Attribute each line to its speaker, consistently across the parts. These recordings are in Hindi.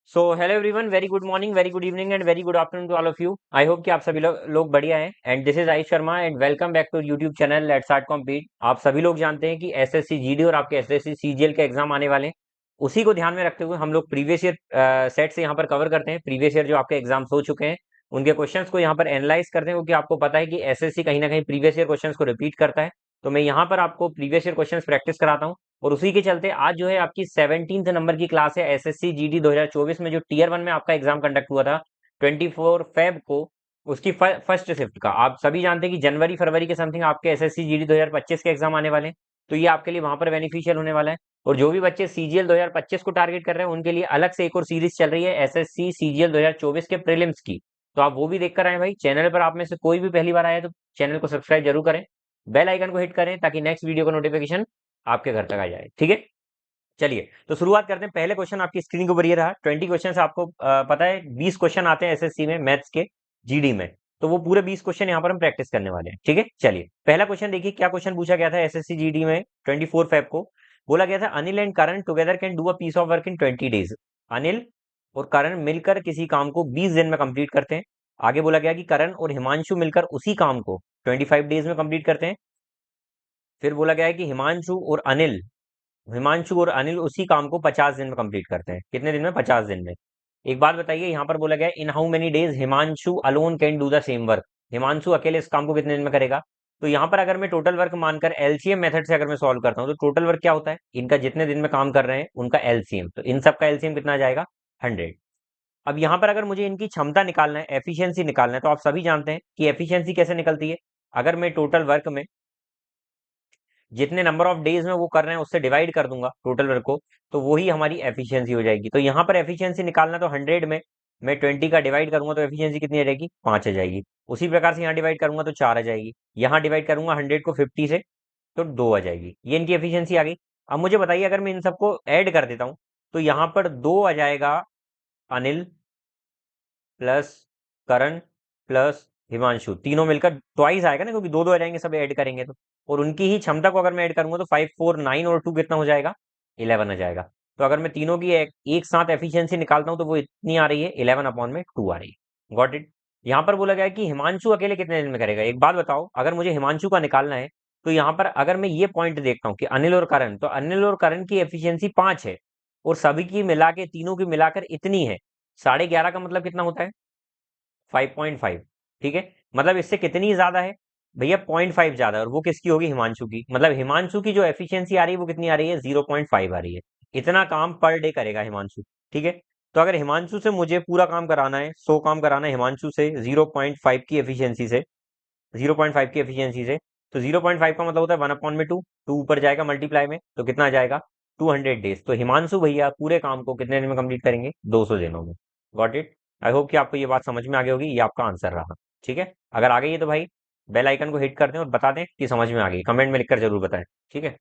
Speaker 1: So hello everyone, very good morning, very good evening and very good afternoon to all of you. I hope कि आप सभी लोग बढ़िया हैं। And this is Ayush Sharma and welcome back to YouTube channel let's start compete. आप सभी लोग जानते हैं कि एसएससी जीडी और आपके एसएससी सीजीएल के एग्जाम आने वाले हैं। उसी को ध्यान में रखते हुए हम लोग प्रीवियस ईयर सेट से यहाँ पर कवर करते हैं। प्रीवियस ईयर जो आपके एग्जाम्स हो चुके हैं उनके क्वेश्चंस को यहाँ पर एनालाइज करते हैं, क्योंकि आपको पता है कि एसएससी कहीं ना कहीं प्रीवियस ईयर क्वेश्चंस को रिपीट करता है। तो मैं यहाँ पर आपको प्रीवियस ईयर क्वेश्चंस प्रैक्टिस कराता हूँ। और उसी के चलते आज जो है आपकी 17th नंबर की क्लास है एसएससी जीडी 2024 में, जो टीयर 1 में आपका एग्जाम कंडक्ट हुआ था 24 फेब को। उसकी फर्स्ट शिफ्ट का आप सभी जानते हैं कि जनवरी फरवरी के समथिंग आपके एसएससी जीडी 2025 के एग्जाम आने वाले हैं। तो ये आपके लिए वहां पर बेनिफिशियल होने वाला है। और जो भी बच्चे सीजीएल 2025 को टारगेट कर रहे हैं उनके लिए अलग से एक और सीरीज चल रही है एसएससी सीजीएल 2024 के प्रीलिम्स की। तो आप वो भी देख कर आए भाई। चैनल पर आप में से कोई भी पहली बार आया तो चैनल को सब्सक्राइब जरूर करें, बेल आइकन को हिट करें ताकि नेक्स्ट वीडियो का नोटिफिकेशन आपके घर तक आ जाए। ठीक है, चलिए तो शुरुआत करते हैं। पहले क्वेश्चन आपकी स्क्रीन के ऊपर ये रहा। 20 क्वेश्चन आपको पता है 20 क्वेश्चन आते हैं एसएससी में मैथ्स के जीडी में। तो वो पूरे 20 क्वेश्चन यहाँ पर हम प्रैक्टिस करने वाले हैं। ठीक है, चलिए पहला क्वेश्चन देखिए क्या क्वेश्चन पूछा गया था एसएससी जीडी में 24 फेब को। बोला गया था Anil and Karan together can do a piece of work in 20 days. Anil और करण मिलकर किसी काम को 20 दिन में कंप्लीट करते हैं। आगे बोला गया कि करण और हिमांशु मिलकर उसी काम को 25 डेज में कंप्लीट करते हैं। फिर बोला गया है कि हिमांशु और अनिल उसी काम को 50 दिन में कंप्लीट करते हैं। कितने दिन में? 50 दिन में। एक बात बताइए, यहाँ पर बोला गया है in how many days Himanshu alone can do the same work. Himanshu अकेले इस काम को कितने दिन में करेगा? तो यहाँ पर अगर मैं टोटल वर्क मानकर एलसीएम मेथड से अगर मैं सॉल्व करता हूँ तो टोटल वर्क क्या होता है? इनका जितने दिन में काम कर रहे हैं उनका एलसीएम। तो इन सब का एलसीएम कितना आ जाएगा? 100। अब यहाँ पर अगर मुझे इनकी क्षमता निकालना है, एफिशिएंसी निकालना है, तो आप सभी जानते हैं कि एफिशिएंसी कैसे निकलती है। अगर मैं टोटल वर्क में जितने नंबर ऑफ डेज में वो कर रहे हैं उससे डिवाइड कर दूंगा टोटल वर्क को, तो वही हमारी एफिशिएंसी हो जाएगी। तो यहाँ पर एफिशिएंसी निकालना तो 100 में मैं 20 का डिवाइड करूंगा तो एफिशिएंसी कितनी आ जाएगी? 5 आ जाएगी। उसी प्रकार से यहाँ डिवाइड करूंगा तो 4 आ जाएगी। यहाँ डिवाइड करूंगा 100 को 50 से तो 2 आ जाएगी। ये इनकी एफिशिएंसी आ गई। अब मुझे बताइए अगर मैं इन सबको ऐड कर देता हूँ तो यहाँ पर 2 आ जाएगा अनिल प्लस करण प्लस हिमांशु, तीनों मिलकर ट्वाइस आएगा ना, क्योंकि दो दो आ जाएंगे सब ऐड करेंगे तो। और उनकी ही क्षमता को अगर मैं ऐड करूंगा तो 5 4 9 और 2 कितना हो जाएगा? 11 आ जाएगा। तो अगर मैं तीनों की एक साथ एफिशिएंसी निकालता हूं तो वो इतनी आ रही है 11 अपॉन में 2 आ रही है। Got it. यहाँ पर बोला गया है कि हिमांशु अकेले कितने दिन में करेगा। एक बात बताओ, अगर मुझे हिमांशु का निकालना है तो यहाँ पर अगर मैं ये पॉइंट देखता हूँ कि अनिल और करण, तो अनिल और करण की एफिशिएंसी 5 है और सभी की मिला के तीनों की मिलाकर इतनी है। 11.5 का मतलब कितना होता है? 5.5। ठीक है, मतलब इससे कितनी ज्यादा है भैया? 0.5 ज्यादा। और वो किसकी होगी? हिमांशु की। मतलब हिमांशु की जो एफिशिएंसी आ रही है वो कितनी आ रही है? 0.5 आ रही है। इतना काम पर डे करेगा हिमांशु। ठीक है, तो अगर हिमांशु से मुझे पूरा काम कराना है, 100 काम कराना है हिमांशु से 0.5 की एफिशिएंसी से, 0.5 की एफिशिएंसी से, तो 0.5 का मतलब होता है 1/2। टू ऊपर जाएगा मल्टीप्लाई में तो कितना आ जाएगा? 200 डेज। तो हिमांशु भैया पूरे काम को कितने दिन में कंप्लीट करेंगे? 200 दिनों में। Got it. आई होप कि आपको ये बात समझ में आ गई होगी। ये आपका आंसर रहा। ठीक है, अगर आ गई है तो भाई बेल आइकन को हिट कर दें और बता दें कि समझ में आ गई। कमेंट में लिखकर जरूर बताएं। ठीक है,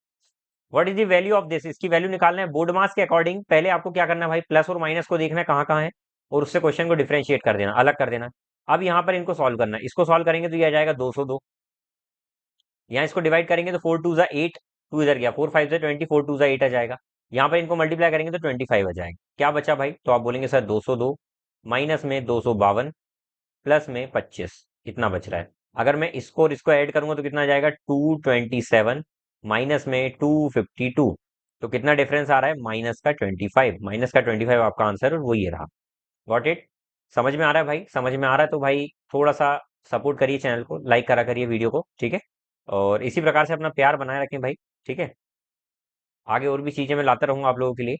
Speaker 1: what is the value of this? इसकी वैल्यू निकालना है बोर्ड मास के अकॉर्डिंग। पहले आपको क्या करना है भाई? प्लस और माइनस को देखना है कहाँ कहाँ है और उससे क्वेश्चन को डिफरेंशिएट कर देना, अलग कर देना। अब यहाँ पर इनको सॉल्व करना है। इसको सॉल्व करेंगे तो ये आ जाएगा 202। यहाँ इसको डिवाइड करेंगे तो 4 2 8, 2 इधर गया, 4 5 20, 4 2 8 आ जाएगा। यहाँ पर इनको मल्टीप्लाई करेंगे तो 25 आ जाएगा। क्या बचा भाई? तो आप बोलेंगे सर 202 माइनस में 252 प्लस में 25 कितना बच रहा है? अगर मैं इसको और इसको ऐड करूंगा तो कितना आ जाएगा? 227 माइनस में 252, तो कितना डिफरेंस आ रहा है? माइनस का 25। माइनस का 25 आपका आंसर और वो ये रहा। Got it. समझ में आ रहा है भाई? समझ में आ रहा है तो भाई थोड़ा सा सपोर्ट करिए चैनल को, लाइक करा करिए वीडियो को। ठीक है, और इसी प्रकार से अपना प्यार बनाए रखें भाई। ठीक है, आगे और भी चीजें मैं लाता रहूंगा आप लोगों के लिए।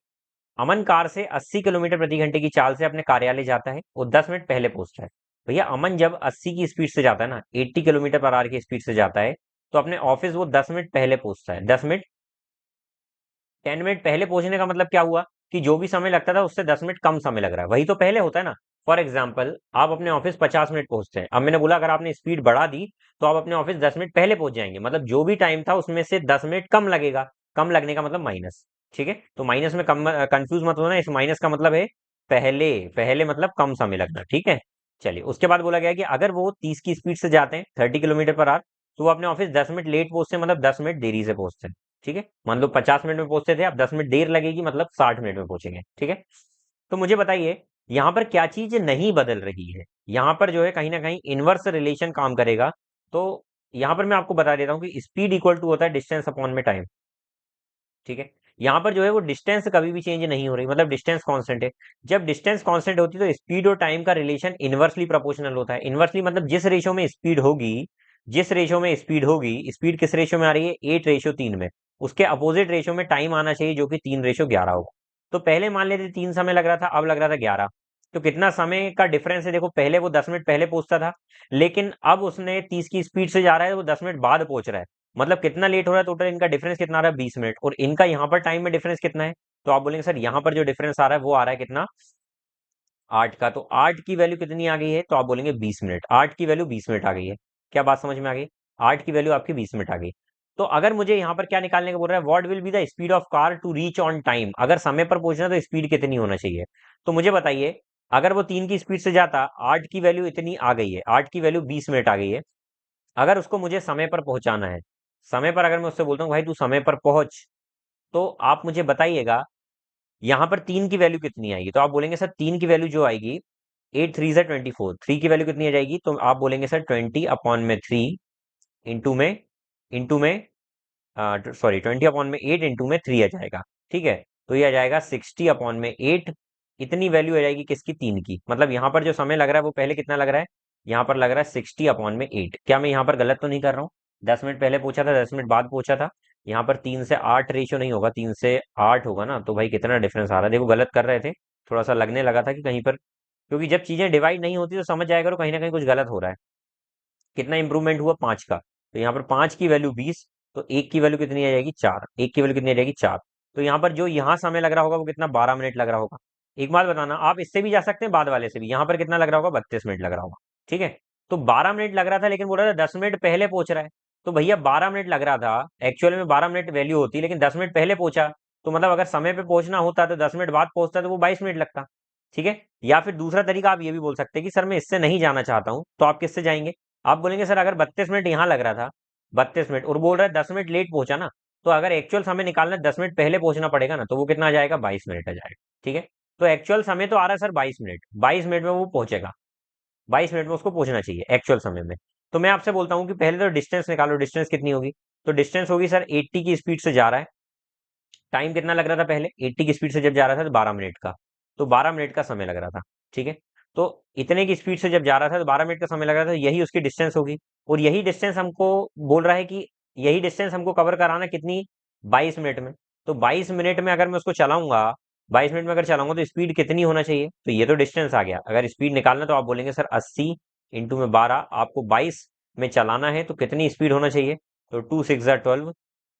Speaker 1: अमन कार से 80 किलोमीटर प्रति घंटे की चाल से अपने कार्यालय जाता है। वो 10 मिनट पहले पहुंचता है। भैया अमन जब 80 की स्पीड से जाता है ना, 80 किलोमीटर पर आवर की स्पीड से जाता है, तो अपने ऑफिस वो 10 मिनट पहले पहुंचता है। 10 मिनट 10 मिनट पहले पहुंचने का मतलब क्या हुआ? कि जो भी समय लगता था उससे 10 मिनट कम समय लग रहा है। वही तो पहले होता है ना। फॉर एग्जाम्पल आप अपने ऑफिस 50 मिनट पहुंचते हैं। अब मैंने बोला अगर आपने स्पीड बढ़ा दी तो आप अपने ऑफिस 10 मिनट पहले पहुंच जाएंगे। मतलब जो भी टाइम था उसमें से 10 मिनट कम लगेगा। कम लगने का मतलब माइनस। ठीक है, तो माइनस में कम कंफ्यूज मत होना। इस माइनस का मतलब है पहले। पहले मतलब कम समय लगना। ठीक है, चलिए उसके बाद बोला गया कि अगर वो 30 की स्पीड से जाते हैं 30 किलोमीटर पर आवर, तो वो अपने ऑफिस 10 मिनट लेट पहुंचते हैं, मतलब 10 मिनट देरी से पहुंचते हैं। ठीक है, मान लो 50 मिनट में पहुंचते थे, अब 10 मिनट देर लगेगी मतलब 60 मिनट में पहुंचेंगे। ठीक है, तो मुझे बताइए यहाँ पर क्या चीज नहीं बदल रही है। यहाँ पर जो है कहीं ना कहीं इनवर्स रिलेशन काम करेगा। तो यहाँ पर मैं आपको बता देता हूँ कि स्पीड इक्वल टू होता है डिस्टेंस अपॉन में टाइम। ठीक है, यहाँ पर जो है वो डिस्टेंस कभी भी चेंज नहीं हो रही, मतलब डिस्टेंस कांस्टेंट है। जब डिस्टेंस कांस्टेंट होती है तो स्पीड और टाइम का रिलेशन इनवर्सली प्रोपोर्शनल होता है। इनवर्सली मतलब जिस रेशो में स्पीड होगी, जिस रेशो में स्पीड होगी, स्पीड किस रेशो में आ रही है, 8:3 में, उसके अपोजिट रेशो में टाइम आना चाहिए जो कि 3:11 होगा। तो पहले मान लेते 3 समय लग रहा था, अब लग रहा था 11। तो कितना समय का डिफरेंस है, देखो पहले वो 10 मिनट पहले पहुंचता था, लेकिन अब उसने 30 की स्पीड से जा रहा है, वो 10 मिनट बाद पहुंच रहा है। मतलब कितना लेट हो रहा है, टोटल इनका डिफरेंस कितना आ रहा है, 20 मिनट। और इनका यहाँ पर टाइम में डिफरेंस कितना है, तो आप बोलेंगे सर यहाँ पर जो डिफरेंस आ रहा है वो आ रहा है कितना, 8 का। तो 8 की वैल्यू कितनी आ गई है, तो आप बोलेंगे 20 मिनट। 8 की वैल्यू 20 मिनट आ गई है। क्या बात समझ में आ गई, 8 की वैल्यू आपकी 20 मिनट आ गई। तो अगर मुझे यहाँ पर क्या निकालने को बोल रहा है, what will be the speed of car to reach on time, अगर समय पर पहुंचना तो स्पीड कितनी होना चाहिए। तो मुझे बताइए, अगर वो 3 की स्पीड से जाता, 8 की वैल्यू इतनी आ गई है, 8 की वैल्यू 20 मिनट आ गई है। अगर उसको मुझे समय पर पहुंचाना है, समय पर अगर मैं उससे बोलता हूँ भाई तू समय पर पहुंच, तो आप मुझे बताइएगा यहाँ पर 3 की वैल्यू कितनी आएगी। तो आप बोलेंगे सर 3 की वैल्यू जो आएगी, 8 3 24, 3 की वैल्यू कितनी आ जाएगी, तो आप बोलेंगे सर 20/3 इंटू में सॉरी 20/8 इंटू में 3 आ जाएगा। ठीक है, तो ये आ जाएगा 60/8। इतनी वैल्यू आ जाएगी किसकी, 3 की। मतलब यहाँ पर जो समय लग रहा है वो पहले कितना लग रहा है, यहाँ पर लग रहा है 60/8। क्या मैं यहाँ पर गलत तो नहीं कर रहा हूँ, 10 मिनट पहले पूछा था, 10 मिनट बाद पूछा था। यहाँ पर 3 से 8 रेशियो नहीं होगा, 3 से 8 होगा ना। तो भाई कितना डिफरेंस आ रहा है, देखो गलत कर रहे थे, थोड़ा सा लगने लगा था कि कहीं पर, क्योंकि जब चीजें डिवाइड नहीं होती तो समझ जाएगा कहीं ना कहीं कुछ गलत हो रहा है। कितना इंप्रूवमेंट हुआ, 5 का। तो यहाँ पर 5 की वैल्यू 20, तो एक की वैल्यू कितनी आ जाएगी, 4। एक की वैल्यू कितनी आ जाएगी, 4। तो यहाँ पर जो यहाँ समय लग रहा होगा वो कितना, 12 मिनट लग रहा होगा। एक बात बताना, आप इससे भी जा सकते हैं, बाद वाले से भी। यहाँ पर कितना लग रहा होगा, 32 मिनट लग रहा होगा। ठीक है, तो 12 मिनट लग रहा था, लेकिन बोल रहा था 10 मिनट पहले पहुंच रहा है। तो भैया 12 मिनट लग रहा था, एक्चुअल में 12 मिनट वैल्यू होती, लेकिन 10 मिनट पहले पहुंचा। तो मतलब अगर समय पे पहुंचना होता तो 10 मिनट बाद पहुंचता तो वो 22 मिनट लगता। ठीक है, या फिर दूसरा तरीका आप ये भी बोल सकते हैं कि सर मैं इससे नहीं जाना चाहता हूं, तो आप किससे जाएंगे। आप बोलेंगे सर अगर 32 मिनट यहाँ लग रहा था, 32 मिनट, और बोल रहा है 10 मिनट लेट पहुंचा ना, तो अगर एक्चुअल समय निकालना 10 मिनट पहले पहुंचना पड़ेगा ना, तो वो कितना आ जाएगा, 22 मिनट आ जाएगा। ठीक है, तो एक्चुअल समय तो आ रहा है सर 22 मिनट, 22 मिनट में वो पहुंचेगा, 22 मिनट में उसको पहुंचना चाहिए एक्चुअल समय में। तो मैं आपसे बोलता हूँ कि पहले तो डिस्टेंस निकालो, डिस्टेंस कितनी होगी। तो डिस्टेंस होगी सर 80 की स्पीड से जा रहा है, टाइम कितना लग रहा था पहले, 80 की स्पीड से जब जा रहा था तो 12 मिनट का, तो 12 मिनट का समय लग रहा था। ठीक है, तो इतने की स्पीड से जब जा रहा था तो 12 मिनट का समय लग रहा था, यही उसकी डिस्टेंस होगी। और यही डिस्टेंस हमको बोल रहा है कि यही डिस्टेंस हमको कवर कराना कितनी, 22 मिनट में। तो 22 मिनट में अगर मैं उसको चलाऊंगा, 22 मिनट में अगर चलाऊंगा तो स्पीड कितनी होना चाहिए, तो ये तो डिस्टेंस आ गया। अगर स्पीड निकालना तो आप बोलेंगे सर 80 इंटू में 12, आपको 22 में चलाना है तो कितनी स्पीड होना चाहिए। तो 2 6 12,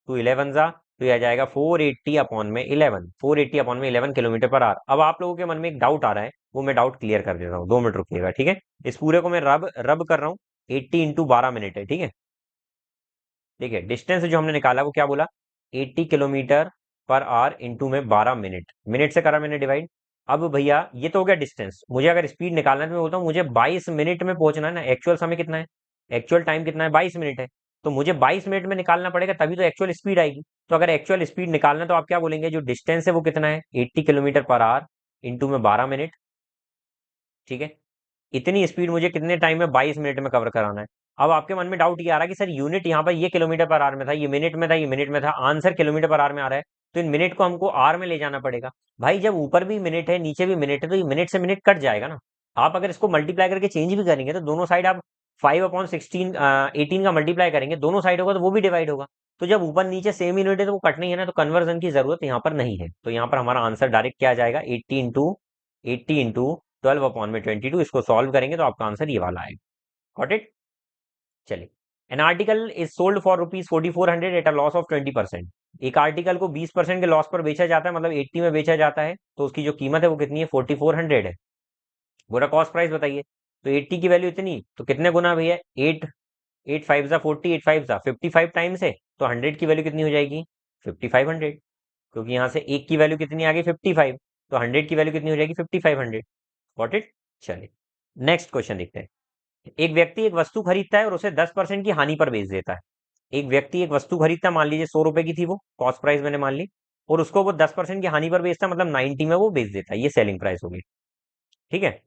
Speaker 1: 2 11 जा, तो यह आ जाएगा 480/11, 480/11 किलोमीटर पर आवर। अब आप लोगों के मन में एक डाउट आ रहा है, वो मैं डाउट क्लियर कर देता हूँ, 2 मिनट रुकिएगा। ठीक है, इस पूरे को मैं रब रब कर रहा हूँ। 80 इंटू 12 मिनट है। ठीक है, देखिए डिस्टेंस जो हमने निकाला वो क्या बोला, 80 किलोमीटर पर आवर इंटू में 12 मिनट, मिनट से करा मैंने डिवाइड। अब भैया ये तो हो गया डिस्टेंस, मुझे अगर स्पीड निकालना है तो मैं बोलता हूँ मुझे 22 मिनट में पहुंचना है ना। एक्चुअल समय कितना है, एक्चुअल टाइम कितना है, 22 मिनट है। तो मुझे 22 मिनट में निकालना पड़ेगा, तभी तो एक्चुअल स्पीड आएगी। तो अगर एक्चुअल स्पीड निकालना है तो आप क्या बोलेंगे, जो डिस्टेंस है वो कितना है, 80 किलोमीटर पर आवर इंटू में 12 मिनट। ठीक है, इतनी स्पीड मुझे कितने टाइम में, 22 मिनट में कवर कराना है। अब आपके मन में डाउट ये आ रहा है कि सर यूनिट यहाँ पर ये किलोमीटर पर आवर में था, ये मिनट में था, ये मिनट में था, आंसर किलोमीटर पर आवर में आ रहा है, तो इन मिनट को हमको आर में ले जाना पड़ेगा। भाई जब ऊपर भी मिनट है नीचे भी मिनट है, तो ये मिनट से मिनट कट जाएगा ना। आप अगर इसको मल्टीप्लाई करके चेंज भी करेंगे तो दोनों साइड आप 5/16 18 का मल्टीप्लाई करेंगे, दोनों साइड होगा तो वो भी डिवाइड होगा। तो जब ऊपर नीचे सेम यूनिट है तो वो कटनी है ना, तो कन्वर्जन की जरूरत यहाँ पर नहीं है। तो यहाँ पर हमारा आंसर डायरेक्ट क्या आ जाएगा, 80 इंटू 12/22। इसको सॉल्व करेंगे तो आपका आंसर ये वाला आएगा। Got it. चलिए, an article is sold for ₹4400 at a loss of 20%। एक आर्टिकल को 20% के लॉस पर बेचा जाता है, मतलब 80 में बेचा जाता है, तो उसकी जो कीमत है वो कितनी है, 4400 है। बोला कॉस्ट प्राइस बताइए। तो 80 की वैल्यू इतनी, तो कितने गुना भैया, 8, 8 5 जा 40, 8 5 जा 55 टाइम्स है। तो 100 की वैल्यू कितनी हो जाएगी, 5500, क्योंकि यहाँ से एक की वैल्यू कितनी आ गई, 55। तो 100 की वैल्यू कितनी हो जाएगी, 5500। Got it. चलिए, नेक्स्ट क्वेश्चन देखते हैं। एक व्यक्ति एक वस्तु खरीदता है और उसे 10% की हानि पर बेच देता है। एक व्यक्ति एक वस्तु खरीदता है, मान लीजिए 100 रुपए की थी वो, कॉस्ट प्राइस मैंने मान ली। और उसको वो 10% की हानि पर बेचता, मतलब 90 में वो बेच देता है, ये सेलिंग प्राइस होगी। ठीक है,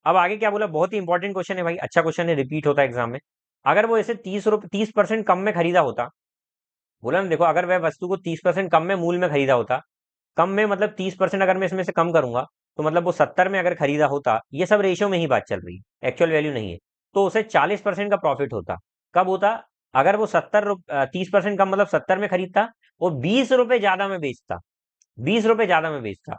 Speaker 1: अब आगे क्या बोला, बहुत ही इंपॉर्टेंट क्वेश्चन है भाई, अच्छा क्वेश्चन है, रिपीट होता है एग्जाम में। अगर वो इसे 30% कम में खरीदा होता, बोला ना, देखो अगर वह वस्तु को 30% कम में मूल में खरीदा होता, कम में मतलब 30% अगर मैं इसमें से कम करूंगा, तो मतलब वो 70 में अगर खरीदा होता, ये सब रेशियो में ही बात चल रही है, एक्चुअल वैल्यू नहीं है, तो उसे 40% का प्रॉफिट होता। कब होता, अगर वो 30% कम मतलब 70 में खरीदता, वो 20 रुपए ज्यादा में बेचता, 20 रुपए ज्यादा में बेचता।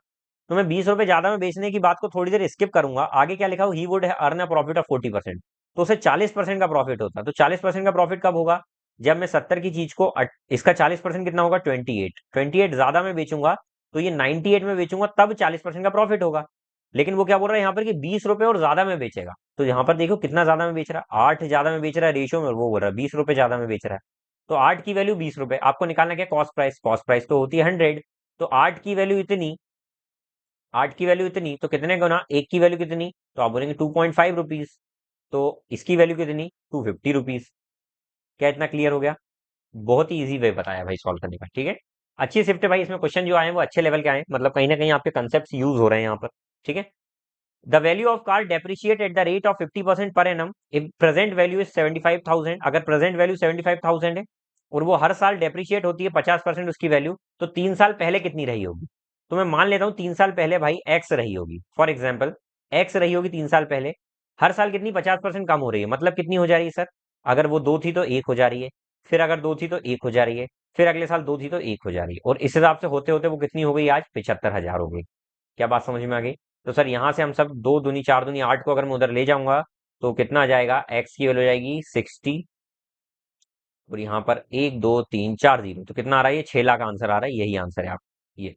Speaker 1: तो मैं 20 रुपए ज्यादा में बेचने की बात को थोड़ी देर स्किप करूंगा, आगे क्या लिखा हो, he would earn a profit of 40%, तो उसे 40% का प्रॉफिट होता। तो 40% का प्रॉफिट कब होगा, जब मैं 70 की चीज को इसका 40% कितना होगा, 28 ज्यादा में बेचूंगा, तो ये 98 में बेचूंगा, तब 40% का प्रॉफिट होगा। लेकिन वो क्या बोल रहा है यहाँ पर कि 20 रुपए और ज्यादा में बेचेगा, तो यहाँ पर देखो कितना ज्यादा में बेच रहा है, 8 ज्यादा में बेच रहा है रेशियो में, और वो बोल रहा है 20 रुपए ज्यादा में बेच रहा है। तो 8 की वैल्यू 20 रुपए, आपको निकालना क्या, कॉस्ट प्राइस, कॉस्ट प्राइस तो होती है 100, तो 8 की वैल्यू इतनी, 8 की वैल्यू इतनी, तो कितने गुना, एक की वैल्यू कितनी, तो आप बोलेंगे 2.5 रुपीज, तो इसकी वैल्यू कितनी, 250 रुपीज। क्या इतना क्लियर हो गया, बहुत ही इजी वे बताया भाई सॉल्व करने का। ठीक है, अच्छी शिफ्ट है भाई, इसमें क्वेश्चन जो आए हैं वो अच्छे लेवल के आए हैं, मतलब कहीं ना कहीं आपके कंसेप्ट यूज हो रहे हैं यहाँ पर। ठीक है, the value of car depreciate eight the rate of 50% per annum if present value is 75,000, अगर प्रेजेंट वैल्यू 75,000 है और वो हर साल डेप्रिशिएट होती है 50% उसकी वैल्यू, तो 3 साल पहले कितनी रही होगी। तो मैं मान लेता हूँ 3 साल पहले भाई एक्स रही होगी, फॉर एग्जाम्पल एक्स रही होगी 3 साल पहले, हर साल कितनी 50% कम हो रही है, मतलब कितनी हो जा रही है सर, अगर वो 2 थी तो 1 हो जा रही है, फिर अगर 2 थी तो 1 हो जा रही है, फिर अगले साल 2 थी तो 1 हो जा रही है, और इस हिसाब से होते होते वो कितनी हो गई आज, 75,000 हो गई। क्या बात समझ में आ गई। तो सर यहाँ से हम सब 2 दूनी 4 दूनी 8 को अगर मैं उधर ले जाऊंगा, तो कितना आ जाएगा, एक्स की वैल्यू हो जाएगी 60, और यहाँ पर 1 2 3 4 0, तो कितना आ रहा है, ये 6 लाख आंसर आ रहा है, यही आंसर है आप ये।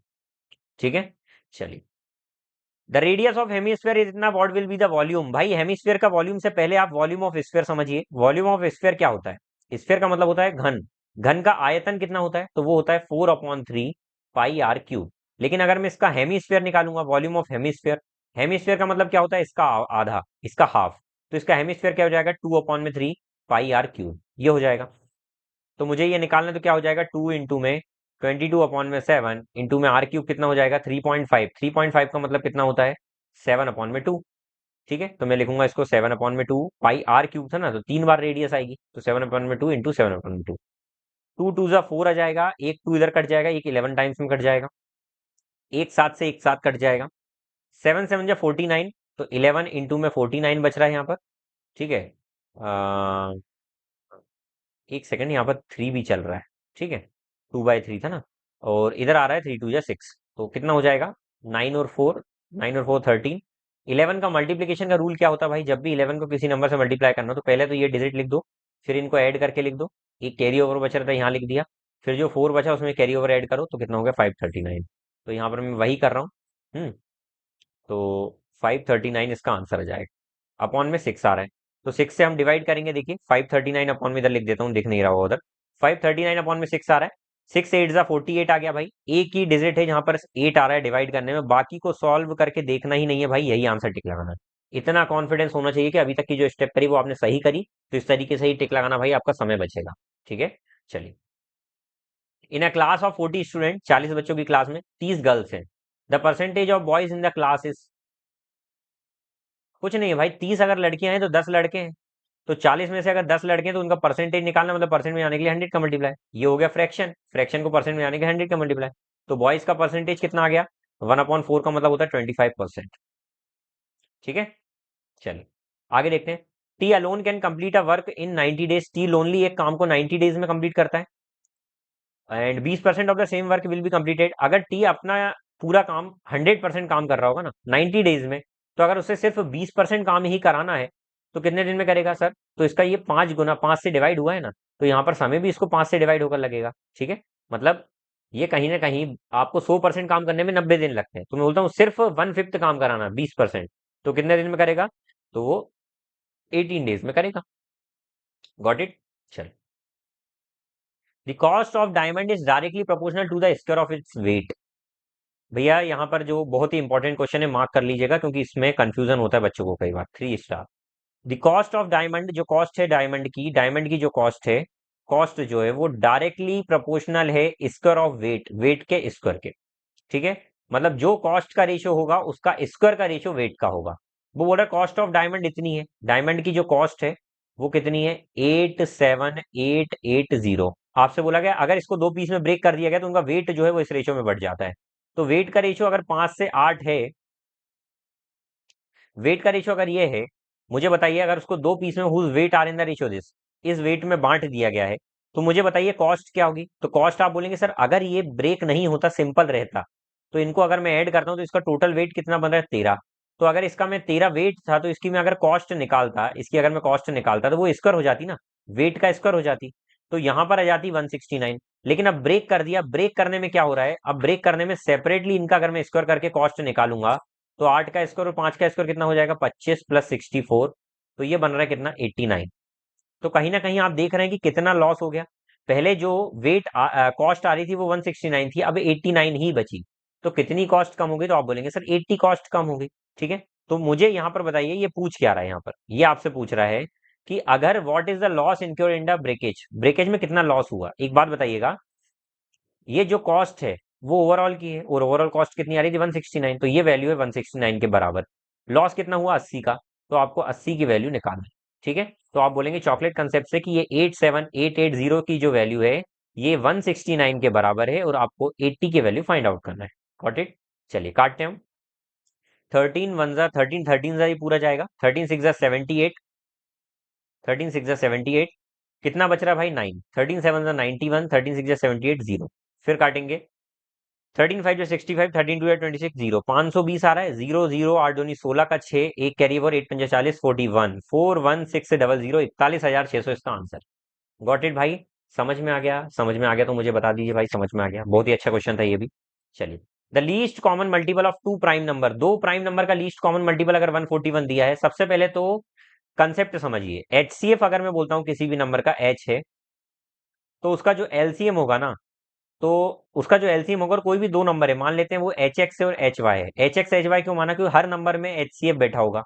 Speaker 1: ठीक है, चलिए, the radius of hemisphere is इतना, what will be the volume, भाई हेमिस्फेयर का वॉल्यूम से पहले आप वॉल्यूम ऑफ स्फेयर समझिए। वॉल्यूम ऑफ स्फेयर क्या होता है, स्फेयर का मतलब होता है घन, घन का आयतन कितना होता है, तो वो होता है 4/3 पाई r क्यूब। लेकिन अगर मैं इसका हेमिस्फेयर निकालूंगा, वॉल्यूम ऑफ हेमिस्फेयर, हेमिस्फेयर का मतलब क्या होता है, इसका आधा, इसका हाफ, तो इसका हेमिस्फेयर क्या हो जाएगा, 2/3 पाई r क्यूब, ये हो जाएगा। तो मुझे ये निकालना है, तो क्या हो जाएगा, 2 इंटू में 22/7 इंटू में r क्यूब कितना हो जाएगा, 3.5, 3.5 का मतलब कितना होता है, 7/2। ठीक है, तो मैं लिखूंगा इसको 7/2, पाई आर क्यूब था ना, तो 3 बार रेडियस आएगी, तो 7/2 इंटू 7/2, 2 2 जा 4 आ जाएगा, एक 2 इधर कट जाएगा, एक 11 टाइम्स में कट जाएगा, एक साथ से एक साथ कट जाएगा, 7 7 जा 49, तो 11 इंटू में 49 बच रहा है यहाँ पर। ठीक है, एक सेकंड, यहाँ पर 3 भी चल रहा है। ठीक है, 2/3 था ना, और इधर आ रहा है 3 2 जा 6, तो कितना हो जाएगा, 9 और 4, 9 और 4 13। 11 का मल्टीप्लीकेशन का रूल क्या होता है भाई, जब भी 11 को किसी नंबर से मल्टीप्लाई करना हो, तो पहले तो ये डिजिट लिख दो, फिर इनको ऐड करके लिख दो, एक कैरी ओवर बच रहा था यहाँ लिख दिया, फिर जो 4 बचा उसमें कैरी ओवर ऐड करो, तो कितना हो गया, 539। तो यहाँ पर मैं वही कर रहा हूँ। तो 539 इसका आंसर आ जाएगा, अपॉन में 6 आ रहा है, तो 6 से हम डिवाइड करेंगे, देखिए 539 अपॉन में, इधर लिख देता हूँ, दिख नहीं रहा होगा उधर, 539 अपॉन में 6 आ रहा है, 6 8 जा 48 आ गया भाई, एक ही डिजिट है जहां पर 8 आ रहा है डिवाइड करने में, बाकी को सॉल्व करके देखना ही नहीं है भाई, यही आंसर टिक लगाना है। इतना कॉन्फिडेंस होना चाहिए कि अभी तक की जो स्टेप करी वो आपने सही करी, तो इस तरीके से ही टिक लगाना भाई, आपका समय बचेगा। ठीक है, चलिए, इन अ क्लास ऑफ 40 स्टूडेंट, 40 बच्चों की क्लास में 30 गर्ल्स हैं, the percentage of boys in the class is, कुछ नहीं है भाई, 30 अगर लड़कियां हैं तो 10 लड़के हैं, तो 40 में से अगर 10 लड़के हैं तो उनका परसेंटेज निकालना, मतलब परसेंट में आने के लिए 100 का मल्टीप्लाई, ये हो गया फ्रैक्शन, फ्रैक्शन को परसेंट में आने के 100 का मल्टीप्लाई, तो बॉयज का परसेंटेज कितना आ गया, 1/4 का मतलब होता है 25%। ठीक है, चलिए आगे देखते हैं, T alone can complete a work in 90 days, T lonely एक काम को 90 डेज में कंप्लीट करता है, and 20% of the same work will be completed, अगर टी अपना पूरा काम 100% काम कर रहा होगा ना 90 डेज में, तो अगर उसे सिर्फ 20% काम ही कराना है, तो कितने दिन में करेगा सर, तो इसका ये 5 गुना, 5 से डिवाइड हुआ है ना, तो यहाँ पर समय भी इसको 5 से डिवाइड होकर लगेगा। ठीक है, मतलब ये कहीं ना कहीं आपको 100% काम करने में 90 दिन लगते हैं, तो मैं बोलता हूँ सिर्फ 1/5 काम कराना 20%, तो कितने दिन में करेगा, तो वो 18 डेज में करेगा। गॉट इट, चल, the cost of diamond is directly proportional to the square of its weight. भैया यहाँ पर जो बहुत ही इंपॉर्टेंट क्वेश्चन है, मार्क कर लीजिएगा, क्योंकि इसमें कंफ्यूजन होता है बच्चों को कई बार। 3 star, the cost of diamond, जो कॉस्ट है डायमंड की जो कॉस्ट है कॉस्ट जो है वो डायरेक्टली प्रोपोर्शनल है स्क्वायर ऑफ वेट, वेट के स्क्वायर के। ठीक है, मतलब जो कॉस्ट का रेशियो होगा उसका स्क्वायर का रेशियो वेट का होगा। वो बोल रहा है कॉस्ट ऑफ डायमंड इतनी है, डायमंड की जो कॉस्ट है वो कितनी है, 87,880। आपसे बोला गया अगर इसको दो पीस में ब्रेक कर दिया गया तो उनका वेट जो है वो इस रेशियो में बढ़ जाता है। तो वेट का रेशियो अगर 5 से 8 है, वेट का रेशियो अगर ये है, मुझे बताइए अगर उसको दो पीस में whose weight are in the ratio this, इस वेट में बांट दिया गया है, तो मुझे बताइए कॉस्ट क्या होगी। तो कॉस्ट आप बोलेंगे सर अगर ये ब्रेक नहीं होता, सिंपल रहता, तो इनको अगर मैं ऐड करता हूं तो इसका टोटल वेट कितना बन रहा है, 13। तो अगर इसका मैं 13 वेट था तो इसकी मैं अगर कॉस्ट निकालता, इसकी अगर मैं कॉस्ट निकालता तो वो स्क्वायर हो जाती ना, वेट का स्क्वायर हो जाती। तो यहां पर आ जाती 169। लेकिन अब ब्रेक कर दिया, ब्रेक करने में क्या हो रहा है, अब ब्रेक करने में सेपरेटली इनका अगर मैं स्क्वायर करके कॉस्ट निकालूंगा तो 8 का स्क्वायर और 5 का स्क्वायर कितना हो जाएगा, 25 प्लस 64। तो ये बन रहा है कितना, 89। तो कहीं ना कहीं आप देख रहे हैं कि कितना लॉस हो गया। पहले जो वेट कॉस्ट आ रही थी वो 169 थी, अब 89 ही बची। तो कितनी कॉस्ट कम होगी, तो आप बोलेंगे सर 80 कॉस्ट कम होगी। ठीक है, तो मुझे यहाँ पर बताइए ये पूछ क्या रहा है, यहाँ पर ये आपसे पूछ रहा है कि अगर what is the loss incur in the breakage, breakage में कितना लॉस हुआ। एक बात बताइएगा, ये जो कॉस्ट है वो ओवरऑल की है और ओवरऑल कॉस्ट कितनी आ रही थी, 169, तो ये वैल्यू है 169 के बराबर। लॉस कितना हुआ, 80 का, तो आपको 80 की वैल्यू निकालना है। ठीक है, तो आप बोलेंगे चॉकलेट कंसेप्ट से कि ये 87880 की जो वैल्यू है ये 169 के बराबर है और आपको 80 की वैल्यू फाइंड आउट करना है। Got it. चलिए काटते हैं हम। 13 वन जा 13, 13 जा ये पूरा जाएगा, 13 6 जा 78, 13 6 जा 78, कितना बच रहा है भाई, 9, 13 7 जा 91, 13 6 जा 78, 0। फिर काटेंगे, 13 5 जो 65, 13 2 26, 0, 520 आ रहा है, 0 0 8 दूनी 16 का 6, एक कैरी ओवर, 8 पंजा 40, 41 41600, 41,600 इसका आंसर। गॉट इट भाई, समझ में आ गया, समझ में आ गया तो मुझे बता दीजिए भाई समझ में आ गया, बहुत ही अच्छा क्वेश्चन था ये भी। चलिए, the least common multiple of two prime number, दो प्राइम नंबर का लीस्ट कॉमन मल्टीपल अगर 141 दिया है, सबसे पहले तो कंसेप्ट समझिए, एचसीएफ अगर मैं बोलता हूं किसी भी नंबर का एच है, तो उसका जो एलसीएम होगा ना, तो उसका जो एलसीएम होगा, और कोई भी दो नंबर है मान लेते हैं वो एच एक्स है और एच वाई है, एच एक्स एच वाई क्यों माना, क्योंकि हर नंबर में एच सी एफ बैठा होगा,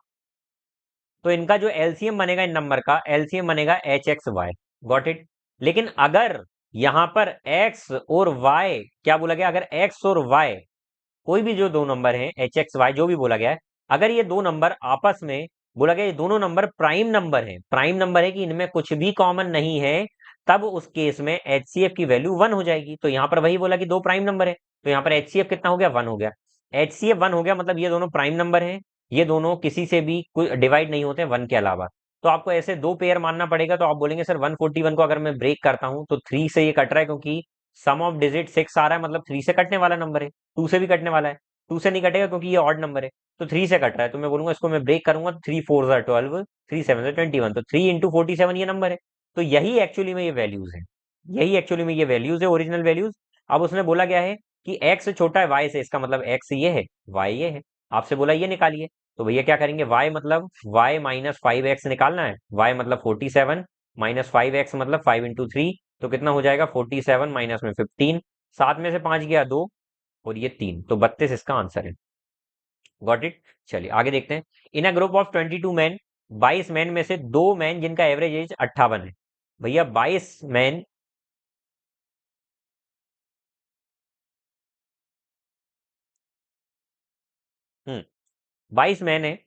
Speaker 1: तो इनका जो एलसीएम बनेगा इन नंबर का, एलसीएम बनेगा H X Y. Got it. लेकिन अगर यहां पर एक्स और वाई, क्या बोला गया, अगर एक्स और वाई कोई भी जो दो नंबर हैं एच एक्स वाई जो भी बोला गया है, अगर ये दो नंबर आपस में, बोला गया ये दोनों नंबर प्राइम नंबर है, प्राइम नंबर है कि इनमें कुछ भी कॉमन नहीं है, तब उस केस में एचसीएफ की वैल्यू 1 हो जाएगी। तो यहां पर वही बोला कि दो प्राइम नंबर है, तो यहां पर एचसीएफ कितना हो गया, 1 हो गया। एचसीएफ 1 हो गया मतलब ये दोनों प्राइम नंबर हैं, ये दोनों किसी से भी कोई डिवाइड नहीं होते 1 के अलावा। तो आपको ऐसे दो पेयर मानना पड़ेगा। तो आप बोलेंगे सर 141 को अगर मैं ब्रेक करता हूं तो 3 से ये कट रहा है, क्योंकि सम ऑफ डिजिट 6 आ रहा है, मतलब 3 से कटने वाला नंबर है, 2 से भी कटने वाला है, 2 से नहीं कटेगा क्योंकि ये ऑड नंबर है, तो 3 से कट रहा है, तो मैं बोलूंगा इसको मैं ब्रेक करूंगा, 3 4 जार 12, 3 7 जार 21, तो 3 इंटू 47 ये नंबर है। तो यही एक्चुअली में ये वैल्यूज है, यही एक्चुअली में ये वैल्यूज है, ओरिजिनल वैल्यूज। अब उसमें बोला गया है कि एक्स छोटा है वाई से, इसका मतलब एक्स ये है, वाई ये है, आपसे बोला ये निकालिए। तो भैया क्या करेंगे, वाई मतलब वाई माइनस 5x निकालना है, वाई मतलब 47 माइनस 5x मतलब 5 इंटू 3, तो कितना हो जाएगा 47 माइनस में 15, 7 में से 5 गया 2 और ये 3, तो 32 इसका आंसर है। Got it. चलिए आगे देखते हैं। In a group of 22 man, 22 man में से दो मैन जिनका एवरेज एज 58 है। भैया 22 मैन, 22 मैन है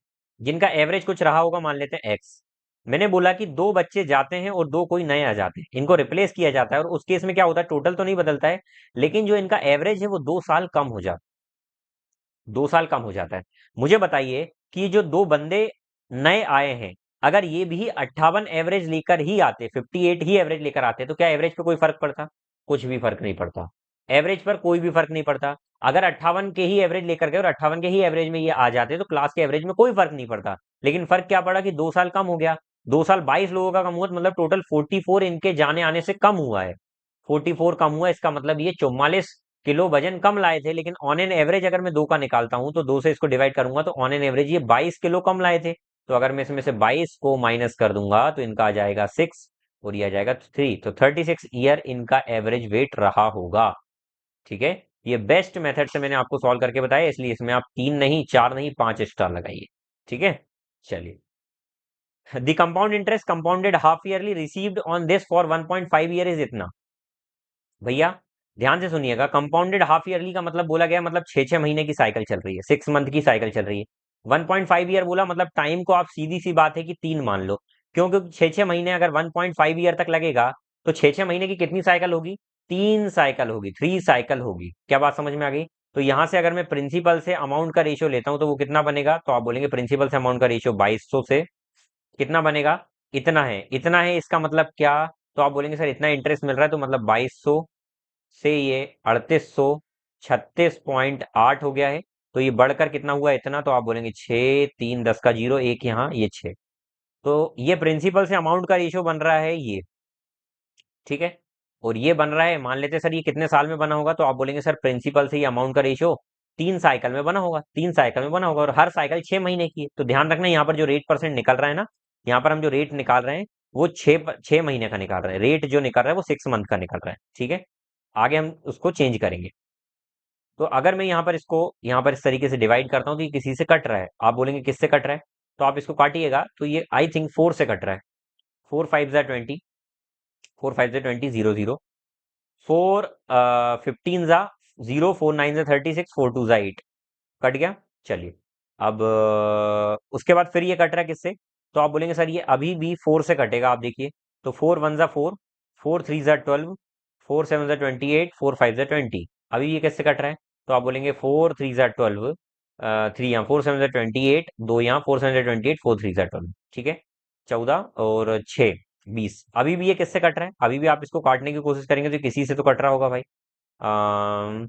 Speaker 1: जिनका एवरेज कुछ रहा होगा, मान लेते हैं एक्स। मैंने बोला कि दो बच्चे जाते हैं और दो कोई नए आ जाते हैं, इनको रिप्लेस किया जाता है, और उस केस में क्या होता है, टोटल तो नहीं बदलता है, लेकिन जो इनका एवरेज है वो 2 साल कम हो जाता है, 2 साल कम हो जाता है। मुझे बताइए कि जो दो बंदे नए आए हैं, अगर ये भी 58 एवरेज लेकर ही आते, 58 ही एवरेज लेकर आते, तो क्या एवरेज पे कोई फर्क पड़ता, कुछ भी फर्क नहीं पड़ता, एवरेज पर कोई भी फर्क नहीं पड़ता। अगर 58 के ही एवरेज लेकर गए और 58 के ही एवरेज में ये आ जाते तो क्लास के एवरेज में कोई फर्क नहीं पड़ता। लेकिन फर्क क्या पड़ा कि 2 साल कम हो गया, 2 साल 22 लोगों का कम हुआ, तो मतलब टोटल 44 इनके जाने आने से कम हुआ है, 44 कम हुआ, इसका मतलब ये 44 किलो वजन कम लाए थे। लेकिन ऑन एन एवरेज अगर मैं दो का निकालता हूं तो दो से इसको डिवाइड करूंगा तो ऑन एन एवरेज ये 22 किलो कम लाए थे। तो अगर मैं इसमें से 22 को माइनस कर दूंगा तो इनका आ जाएगा 6 और ये आ जाएगा 3, तो 36 ईयर इनका एवरेज वेट रहा होगा। ठीक है, ये बेस्ट मेथड से मैंने आपको सॉल्व करके बताया, इसलिए इसमें आप 3 नहीं 4 नहीं 5 स्टार लगाइए। ठीक है, चलिए the compound interest compounded half yearly received on this for 1.5 year is इतना। भैया ध्यान से सुनिएगा, कंपाउंडेड हाफ ईयरली का मतलब बोला गया मतलब 6-6 महीने की साइकिल चल रही है, 6 मंथ की साइकिल चल रही है। 1.5 ईयर बोला मतलब टाइम को आप सीधी सी बात है कि 3 मान लो, क्योंकि 6-6 महीने अगर 1.5 ईयर तक लगेगा तो 6-6 महीने की कितनी साइकिल होगी? 3 साइकिल होगी, 3 साइकिल होगी। क्या बात समझ में आ गई? तो यहां से अगर मैं प्रिंसिपल से अमाउंट का रेशियो लेता हूं तो वो कितना बनेगा? तो आप बोलेंगे प्रिंसिपल से अमाउंट का रेशियो 2200 से कितना बनेगा? इतना है, इतना है, इसका मतलब क्या? तो आप बोलेंगे सर इतना इंटरेस्ट मिल रहा है तो मतलब 2200 से ये 3836.8 हो गया है। तो ये बढ़कर कितना हुआ? इतना। तो आप बोलेंगे 6, 3, 10 का जीरो, एक यहाँ, ये 6। तो ये प्रिंसिपल से अमाउंट का रेशियो बन रहा है ये, ठीक है। और ये बन रहा है, मान लेते हैं सर ये कितने साल में बना होगा? तो आप बोलेंगे सर प्रिंसिपल से ये अमाउंट का रेशियो 3 साइकिल में बना होगा, 3 साइकिल में बना होगा, और हर साइकिल 6 महीने की है। तो ध्यान रखना यहाँ पर जो रेट परसेंट निकल रहा है ना, यहाँ पर हम जो रेट निकाल रहे हैं वो 6 महीने का निकाल रहे हैं, रेट जो निकल रहा है वो 6 मंथ का निकल रहा है, ठीक है। आगे हम उसको चेंज करेंगे। तो अगर मैं यहाँ पर इसको यहाँ पर इस तरीके से डिवाइड करता हूँ तो ये किसी से कट रहा है, आप बोलेंगे किससे कट रहा है? तो आप इसको काटिएगा तो ये आई थिंक 4 से कट रहा है। 4 5 ज़ा 20, 4 5 ज़ा 20, 0 0, 4 15 ज़ा 0, 4 9 ज़ा 36, 4 2 ज़ा 8, कट गया। चलिए, अब उसके बाद फिर ये कट रहा है किससे? तो आप बोलेंगे सर ये अभी भी 4 से कटेगा, आप देखिए। तो 4 1 ज़ा 4, 4 3 ज़ा 12, 4 7 ज़ा 28, 4 5 ज़ा 20, अभी ये किससे कट रहा है? तो आप बोलेंगे 4 3 ज़ा 12, 3 यहाँ, 4 7 ज़ा 28, 2 यहाँ, 4 7 ज़ा 28, 4 3 ज़ा 12, ठीक है। 14 और 6, 20, अभी भी ये किससे कट रहा है? अभी भी आप इसको काटने की कोशिश करेंगे तो किसी से तो कट रहा होगा भाई। अम,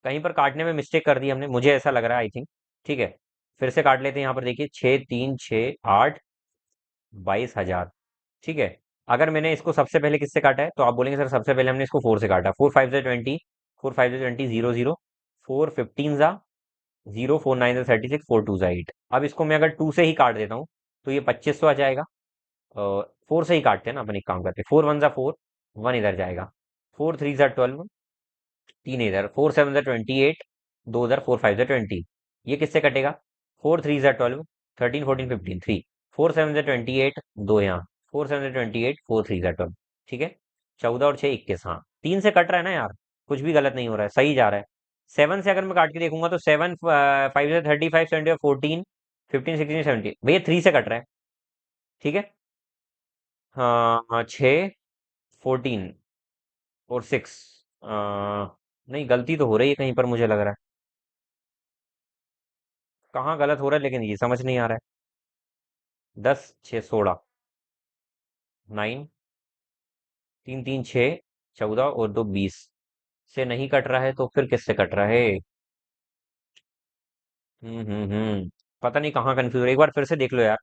Speaker 1: कहीं पर काटने में मिस्टेक कर दी हमने, मुझे ऐसा लग रहा है, आई थिंक। ठीक है, फिर से काट लेते हैं। यहाँ पर देखिए 6 3 6 8, 22,000, ठीक है। अगर मैंने इसको सबसे पहले किससे काटा है तो आप बोलेंगे सर सबसे पहले हमने इसको 4 से काटा। 4 5 ज़ा 20, 4 5 ज़ा 20, 0 0, 4 15 ज़ा 0, 4 9 ज़ा 36, 4 2 ज़ा 8। अब इसको मैं अगर 2 से ही काट देता हूँ तो ये 2500 आ जाएगा। 4 से ही काटते हैं ना अपन, एक काम करते हैं, 4 1 ज़ा 4, 1 इधर जाएगा, 4 3 ज़ा 12, 3 इधर, 4 7 ज़ा 28, 2 उधर, 4 5 ज़ा 20, ये किससे कटेगा? 4 3 ज़ा 12, 13 14 15, 3, 4 7 ज़ा 28, 2 यहाँ, 4 7 ज़ा 28, 4 3 ज़ा 12, ठीक है। 14 और 6 21, हाँ, 3 से कट रहा है ना यार, कुछ भी गलत नहीं हो रहा है, सही जा रहा है। 7 से अगर मैं काट के देखूंगा तो 7 5 ज़ा 35, 70, 14, 15 16 17, भैया 3 से कट रहा है, ठीक है। हाँ, 6, 14 और 6, नहीं गलती तो हो रही है कहीं पर, मुझे लग रहा है। कहाँ गलत हो रहा है लेकिन ये समझ नहीं आ रहा है। 10 6 16, 9, 3 3 6, 14 और 2 20 से नहीं कट रहा है तो फिर किससे कट रहा है? पता नहीं कहाँ कंफ्यूज है, एक बार फिर से देख लो यार,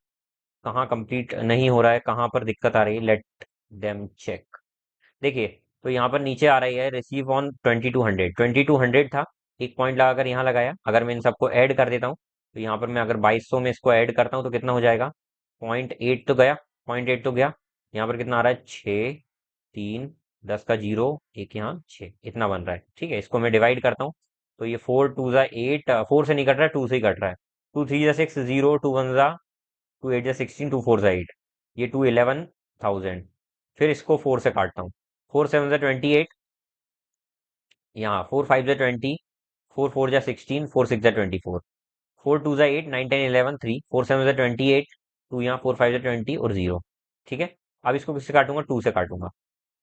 Speaker 1: कहाँ कंप्लीट नहीं हो रहा है, कहाँ पर दिक्कत आ रही है। Let them check. देखिए, तो यहाँ पर नीचे आ रही है रिसीव ऑन 2200, 2200 था, एक पॉइंट लगाकर यहाँ लगाया। अगर मैं इन सबको ऐड कर देता हूँ तो यहाँ पर मैं अगर 2200 में इसको ऐड करता हूँ तो कितना हो जाएगा? 0.8 तो गया, 0.8 तो गया। यहाँ पर कितना आ रहा है? 6 3 10 का जीरो, एक यहाँ 6, इतना बन रहा है, ठीक है। इसको मैं डिवाइड करता हूँ तो ये 4 2 ज़ा 8, 4 से नहीं कट रहा है, 2 से ही कट रहा है। 2 3 ज़ा 6, 0, 2 1 ज़ा 2 8 ज़ा 16, 2 4 ज़ा 8, ये 2 11,000। फिर इसको 4 से काटता हूँ, 4 7 ज़ा 28, यहाँ 4 5 ज़ा 20, 4 4 ज़ा 16, 4 6 ज़ा 24, 4 2 ज़ा 8, 9 10 11 3, 4 7 ज़ा 28, 2 यहाँ, 4 5 ज़ा 20 और 0, ठीक है। अब इसको किससे काटूंगा? 2 से काटूंगा।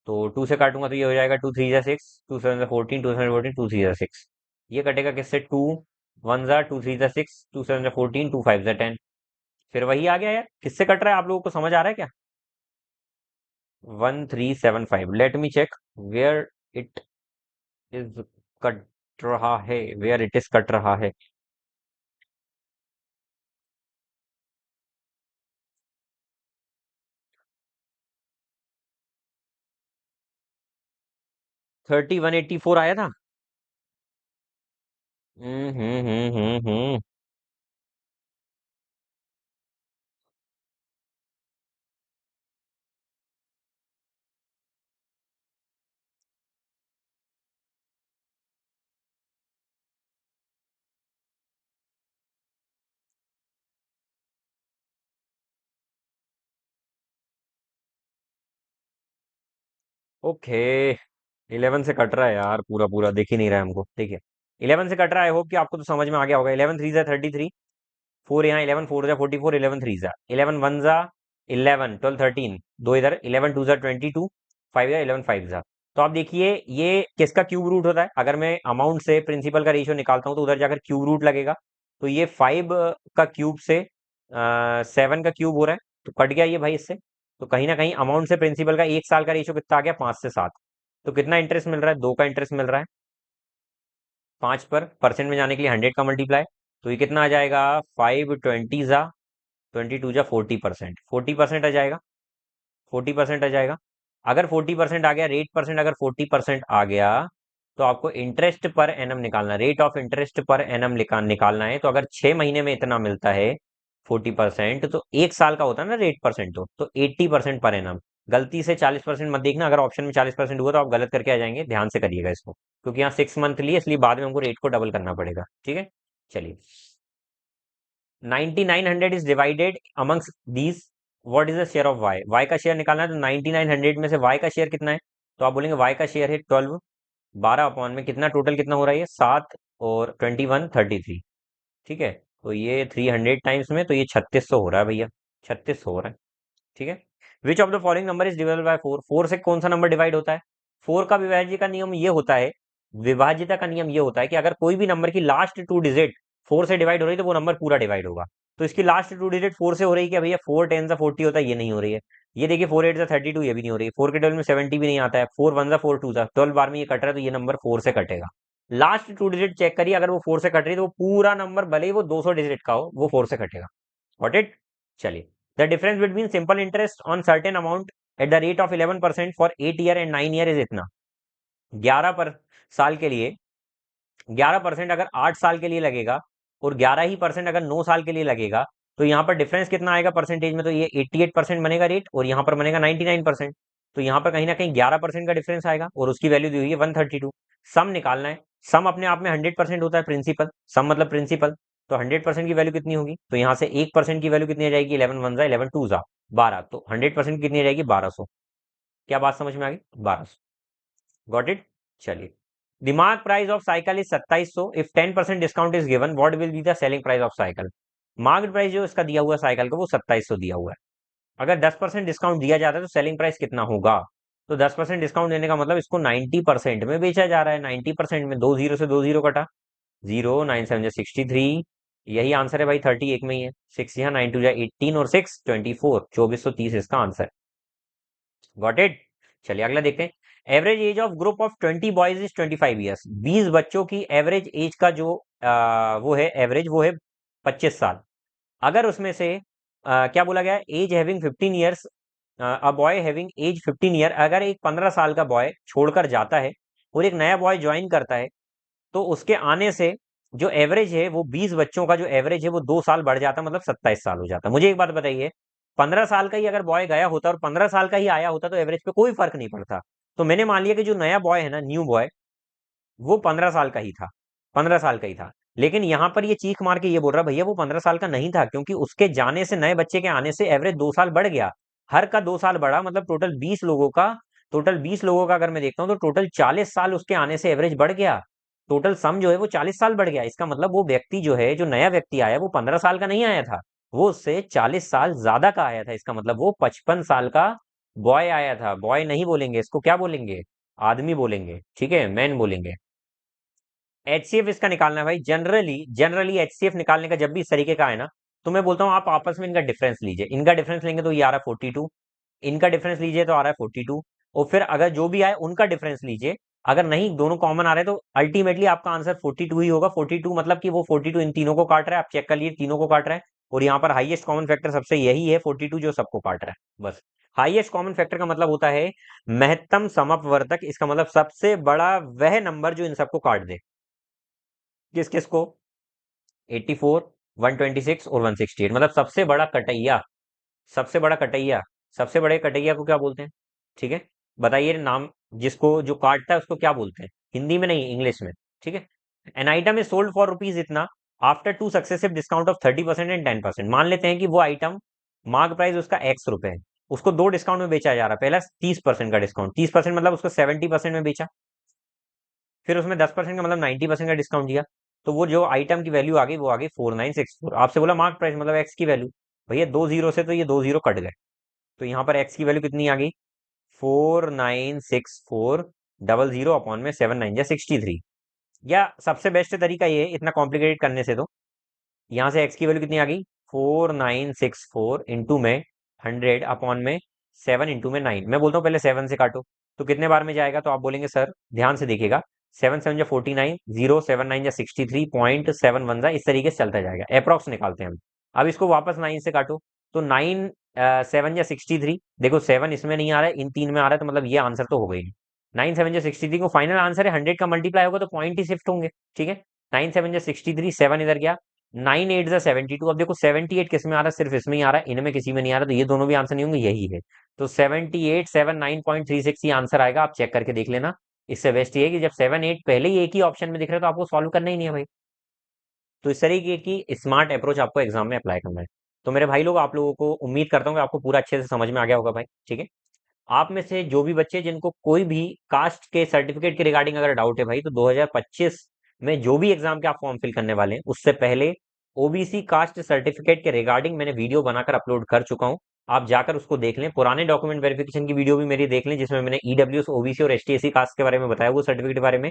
Speaker 1: तो 2 से काटूंगा तो ये हो जाएगा 2 3 ज़ा 6, 2 7 ज़ा 14, 2 7 ज़ा 14, 2 3 ज़ा 6। ये कटेगा किससे? 2 1 ज़ा 2 3 ज़ा 6, 2 7 ज़ा 14, 2 5 ज़ा 10। फिर वही आ गया यार, किससे कट रहा है? आप लोगों को समझ आ रहा है क्या? 1375, let me check where it is cut रहा है, वेयर इट इज कट रहा है। 3184 आया था। हम्म। ओके, 11 से कट रहा है यार, पूरा पूरा दिख ही नहीं रहा है हमको। देखिए 11 से कट रहा है, आई होप कि आपको तो समझ में आ गया होगा। 11 थ्री जा 33, फोर यहाँ, 11 फोर जा 44, 11 थ्री जा 11, वन जा 11, 12 13, दो इधर, 11 टू जा 22, फाइव जा 11, फाइव जा। तो आप देखिए ये किसका क्यूब रूट होता है? अगर मैं अमाउंट से प्रिंसिपल का रेशियो निकालता हूँ तो उधर जाकर क्यूब रूट लगेगा। तो ये 5 का क्यूब से 7 का क्यूब हो रहा है, तो कट गया ये भाई इससे। तो कहीं ना कहीं अमाउंट से प्रिंसिपल का एक साल का रेशियो कितना आ गया? 5 से 7। तो कितना इंटरेस्ट मिल रहा है? 2 का इंटरेस्ट मिल रहा है। 5 पर परसेंट में जाने के लिए 100 का मल्टीप्लाई, तो ये कितना आ जाएगा? 5 20 जा 22 जा 40%, 40% आ जाएगा। 40% आ जाएगा। अगर 40% आ गया, रेट परसेंट अगर 40% आ गया, तो आपको इंटरेस्ट पर एनम निकालना, rate of interest per annum निकालना है। तो अगर 6 महीने में इतना मिलता है 40%, तो एक साल का होता है ना रेट परसेंट, तो 80% पर एनम। गलती से 40% मत देखना, अगर ऑप्शन में 40% हुआ तो आप गलत करके आ जाएंगे, ध्यान से करिएगा इसको, क्योंकि यहाँ 6 मंथ लिए, इसलिए बाद में हमको रेट को डबल करना पड़ेगा। ठीक है, चलिए। 9900 is divided amongst these, what is the share of Y? Y का शेयर निकालना है, तो 9900 में से वाई का शेयर कितना है? तो आप बोलेंगे वाई का शेयर है 12, 12 अपॉन में कितना, टोटल कितना हो रहा है ये? 7 और 21 33। ठीक है, तो ये 300 टाइम्स में, तो ये 3600 हो रहा है भैया, 3600 हो रहा है। ठीक है। Which of the following number is divided by 4? 4 से कौन सा नंबर डिवाइड होता है? 4 का विभाज्य का नियम ये होता है, विभाज्यता का नियम ये होता है कि अगर कोई भी नंबर की लास्ट 2 डिजिट 4 से डिवाइड हो रही है तो वो नंबर पूरा डिवाइड होगा। तो इसकी लास्ट 2 डिजिट 4 से हो रही है क्या भैया? 4 10 सा 40 होता है, ये नहीं हो रही है। ये देखिए 4 8 सा 32, ये भी नहीं हो रही है। 4 के 12 में 70 भी नहीं आता है। 4 1 सा 4 2 सा 12 बार में ये कट रहा है, तो ये नंबर 4 से कटेगा। लास्ट 2 डिजिट चेक करिए, अगर वो 4 से कट रही है तो वो पूरा नंबर, भले ही वो 200 डिजिट का हो, वो 4 से कटेगा। Got it? चलिए। The difference between simple interest on certain amount at the rate of 11% for 8 year and 9 year is इतना। 11 पर साल के लिए 11% अगर 8 साल के लिए लगेगा, और 11 ही % अगर 9 साल के लिए लगेगा, तो यहाँ पर डिफरेंस कितना आएगा परसेंटेज में? तो ये 88% बनेगा रेट, और यहाँ पर बनेगा 99%। तो यहाँ पर कहीं ना कहीं 11% का डिफरेंस आएगा, और उसकी वैल्यू दी हुई है 132। सम निकालना है। सम अपने आप में 100% होता है प्रिंसिपल, सम मतलब प्रिंसिपल। तो 100% की वैल्यू कितनी होगी? तो यहाँ से 1% की वैल्यू कितनी आ जाएगी? 11 1 जा 11 2 जा 12, तो 100% कितनी आ जाएगी? 1200। क्या बात समझ में आ गई? 1200। Got it? चलिए। The mark price of cycle is 2700, if 10% discount is given, what will be the selling price of cycle? Mark price जो इसका दिया हुआ साइकिल का, वो 2700 दिया हुआ है। अगर 10% डिस्काउंट दिया जाता है तो सेलिंग प्राइस कितना होगा? तो 10% डिस्काउंट देने का मतलब इसको 90% में बेचा जा रहा है। 90% में 2 जीरो से 2 जीरो कटा, 0 9 7 63, यही आंसर है भाई। 30 एक में ही है। 6 यहाँ, 9 2 जा 18, और 6 24, 2430 इसका आंसर। Got it? चलिए अगला देखते हैं। Average age of group of 20 boys is 25 years. 20 बच्चों की एवरेज एज का जो वो है एवरेज, वो है 25 साल। अगर उसमें से क्या बोला गया है? Age having 15 years, a boy having age 15 year. अगर एक 15 साल का बॉय छोड़कर जाता है और एक नया बॉय ज्वाइन करता है, तो उसके आने से जो एवरेज है, वो 20 बच्चों का जो एवरेज है वो 2 साल बढ़ जाता है, मतलब 27 साल हो जाता है। मुझे एक बात बताइए, 15 साल का ही अगर बॉय गया होता और 15 साल का ही आया होता, तो एवरेज पे कोई फर्क नहीं पड़ता। तो मैंने मान लिया कि जो नया बॉय है ना, न्यू बॉय, वो 15 साल का ही था। 15 साल का ही था। लेकिन यहां पर ये चीख मार के ये बोल रहा भैया वो 15 साल का नहीं था, क्योंकि उसके जाने से, नए बच्चे के आने से एवरेज 2 साल बढ़ गया। हर का 2 साल बढ़ा, मतलब टोटल 20 लोगों का अगर मैं देखता हूँ, तो टोटल 40 साल उसके आने से एवरेज बढ़ गया। टोटल सम जो है वो 40 साल बढ़ गया। इसका मतलब वो व्यक्ति जो है, जो नया व्यक्ति आया, वो 15 साल का नहीं आया था, वो उससे 40 साल ज्यादा का आया था। इसका मतलब वो 55 साल का बॉय आया था। बॉय नहीं बोलेंगे इसको, क्या बोलेंगे? आदमी बोलेंगे। ठीक है, मैन बोलेंगे। एचसीएफ इसका निकालना है भाई। जनरली जनरली एचसीएफ निकालने का जब भी इस तरीके का है ना, तो मैं बोलता हूँ आप आपस में इनका डिफरेंस लीजिए। इनका डिफरेंस लेंगे तो ये आ रहा है 42, इनका डिफरेंस लीजिए तो आ रहा है 42, और फिर अगर जो भी आए उनका डिफरेंस लीजिए। अगर नहीं, दोनों कॉमन आ रहे हैं, तो अल्टीमेटली आपका आंसर 42 ही होगा। 42 मतलब कि वो 42 इन तीनों को काट रहा है। आप चेक कर लीजिए, तीनों को काट रहा है। और यहाँ पर हाईएस्ट कॉमन फैक्टर सबसे यही है 42, जो सबको काट रहा है बस। हाईएस्ट कॉमन फैक्टर का मतलब होता है महत्तम समअपवर्तक। इसका मतलब सबसे बड़ा वह नंबर जो इन सबको काट दे। किस किस को? 84, 126 और 168, मतलब सबसे बड़ा कटैया। सबसे बड़ा कटैया। सबसे बड़े कटैया को क्या बोलते हैं? ठीक है, बताइए नाम। जिसको जो काटता है उसको क्या बोलते हैं? हिंदी में नहीं, इंग्लिश में। ठीक है। An item is sold for rupees इतना after 2 successive discount of 30% and 10%। मान लेते हैं कि वो आइटम मार्क प्राइस उसका X रुपए है, उसको 2 डिस्काउंट में बेचा जा रहा है। पहला 30% का डिस्काउंट, 30% मतलब उसको 70% में बेचा, फिर उसमें 10% का मतलब 90% का डिस्काउंट दिया, तो वो जो आइटम की वैल्यू आ गई वो आ गई 4964। आपसे बोला मार्क प्राइस मतलब एक्स की वैल्यू, भैया 2 जीरो से तो ये 2 जीरो कट गए, तो यहाँ पर एक्स की वैल्यू कितनी आ गई, 4964 डबल जीरो अपॉन में 7 9 जा 63। या सबसे बेस्ट तरीका ये है इतना कॉम्प्लिकेटेड करने से, तो यहाँ से एक्स की वैल्यू कितनी आ गई, 4964 इंटू में 100 अपॉन में 7 इंटू में 9। मैं बोलता हूँ पहले 7 से काटो, तो कितने बार में जाएगा, तो आप बोलेंगे सर ध्यान से देखिएगा, 7 7 जा 49, 0 7 9 जा 63.71 जा, इस तरीके से चलता जाएगा, अप्रॉक्स निकालते हैं हम। अब इसको वापस 9 से काटो, तो 9 7 जा 63, देखो 7 इसमें नहीं आ रहा है, इन तीन में आ रहा है, तो मतलब ये आंसर तो हो गई नहीं। 9 7 जा 63 को फाइनल आंसर है, 100 का मल्टीप्लाई होगा तो पॉइंट ही शिफ्ट होंगे, ठीक है। 9 7 जा 63, 7 इधर गया, 9 8 जा 72। अब देखो 78 किस में आ रहा है, सिर्फ इसमें ही आ रहा है, इनमें किसी में नहीं आ रहा, तो ये दोनों भी आंसर नहीं होंगे, यही है। तो 78 79.36 ये आंसर आएगा, आप चेक करके देख लेना। इससे बेस्ट ये है कि जब 7 8 पहले ही एक ही ऑप्शन में दिख रहा है तो आपको सॉल्व करना ही नहीं है भाई। तो इस तरीके की स्मार्ट अप्रोच आपको एग्जाम में अप्लाई करना है। तो मेरे भाई लोग, आप लोगों को उम्मीद करता हूँ कि आपको पूरा अच्छे से समझ में आ गया होगा भाई, ठीक है। आप में से जो भी बच्चे जिनको कोई भी कास्ट के सर्टिफिकेट के रिगार्डिंग अगर डाउट है भाई, तो 2025 में जो भी एग्जाम के आप फॉर्म फिल करने वाले हैं उससे पहले ओबीसी कास्ट सर्टिफिकेट के रिगार्डिंग मैंने वीडियो बनाकर अपलोड कर चुका हूं। आप जाकर उसको देख लें, पुराने डॉक्यूमेंट वेरिफिकेशन की वीडियो भी मेरी देख लें, जिसमें मैंने ईडब्ल्यूएस, ओबीसी और एसटी एससी कास्ट के बारे में बताया, वो सर्टिफिकेट के बारे में।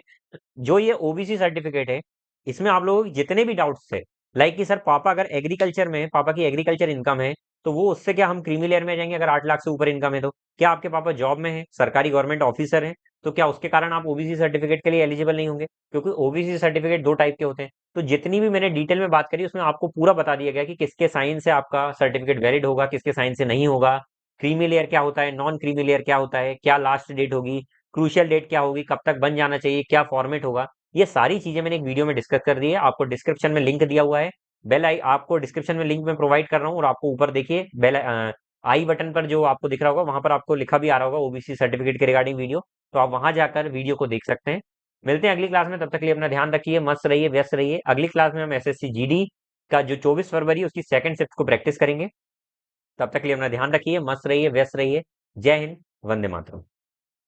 Speaker 1: जो ये ओबीसी सर्टिफिकेट है, इसमें आप लोगों के जितने भी डाउट्स थे, लाइक कि सर पापा अगर एग्रीकल्चर में, पापा की एग्रीकल्चर इनकम है, तो वो उससे क्या हम क्रीमी लेयर में जाएंगे अगर 8 लाख से ऊपर इनकम है तो? क्या आपके पापा जॉब में है, सरकारी गवर्नमेंट ऑफिसर हैं, तो क्या उसके कारण आप ओबीसी सर्टिफिकेट के लिए एलिजिबल नहीं होंगे? क्योंकि ओबीसी सर्टिफिकेट दो टाइप के होते हैं। तो जितनी भी मैंने डिटेल में बात करी उसमें आपको पूरा बता दिया गया कि किसके साइन से आपका सर्टिफिकेट वैलिड होगा, किसके साइन से नहीं होगा, क्रीमी लेयर क्या होता है, नॉन क्रीमी लेयर क्या होता है, क्या लास्ट डेट होगी, क्रूशियल डेट क्या होगी, कब तक बन जाना चाहिए, क्या फॉर्मेट होगा। ये सारी चीजें मैंने एक वीडियो में डिस्कस कर दी है, आपको डिस्क्रिप्शन में लिंक दिया हुआ है। बेल आई आपको डिस्क्रिप्शन में लिंक में प्रोवाइड कर रहा हूँ, और आपको ऊपर देखिए बेल आई बटन पर जो आपको दिख रहा होगा, वहां पर आपको लिखा भी आ रहा होगा ओबीसी सर्टिफिकेट के रिगार्डिंग वीडियो, तो आप वहां जाकर वीडियो को देख सकते हैं। मिलते हैं अगली क्लास में, तब तक के लिए अपना ध्यान रखिए, मस्त रहिए, व्यस्त रहिए। अगली क्लास में हम एसएससी जीडी का जो 24 फरवरी उसकी सेकंड शिफ्ट को प्रैक्टिस करेंगे। तब तक के लिए अपना ध्यान रखिए, मस्त रहिए, व्यस्त रहिए। जय हिंद, वंदे मातरम।